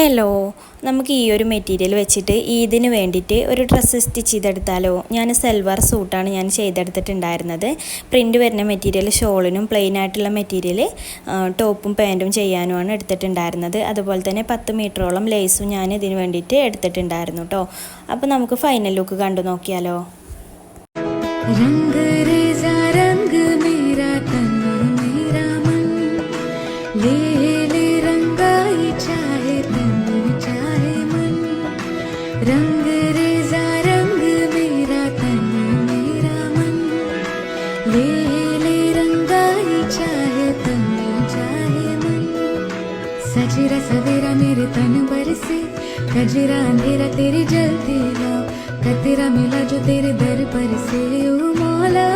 Hello, നമുക്ക് ഈ ഒരു മെറ്റീരിയൽ വെച്ചിട്ട് ഈദിന് വേണ്ടിയിട്ട് ഒരു ഡ്രസ്സ് സ്റ്റിച്ച് ചെയ്തെടുത്താലോ. ഞാൻ സൽവാർ സൂട്ടാണ് ഞാൻ ചെയ്തെടുത്തിട്ടുണ്ടായിരുന്നത്. പ്രിൻ്റ് വരുന്ന മെറ്റീരിയൽ ഷോളിനും പ്ലെയിൻ ആയിട്ടുള്ള മെറ്റീരിയൽ ടോപ്പും പാൻറ്റും ചെയ്യാനുമാണ് എടുത്തിട്ടുണ്ടായിരുന്നത്. അതുപോലെ തന്നെ 10 മീറ്ററോളം ലേസും ഞാൻ ഇതിന് വേണ്ടിയിട്ട് എടുത്തിട്ടുണ്ടായിരുന്നു കേട്ടോ. അപ്പോൾ നമുക്ക് ഫൈനൽ ലുക്ക് കണ്ടു നോക്കിയാലോ. रंग रेजा रंग मेरा तन मेरा मन ले ले रंगाई चाहे तन चाहे मन सजरा सवेरा मेरे तन बरसे कजरा अंधेरा तेरी जलती ला कतरा मिला जो तेरे दर पर से ओ मौला।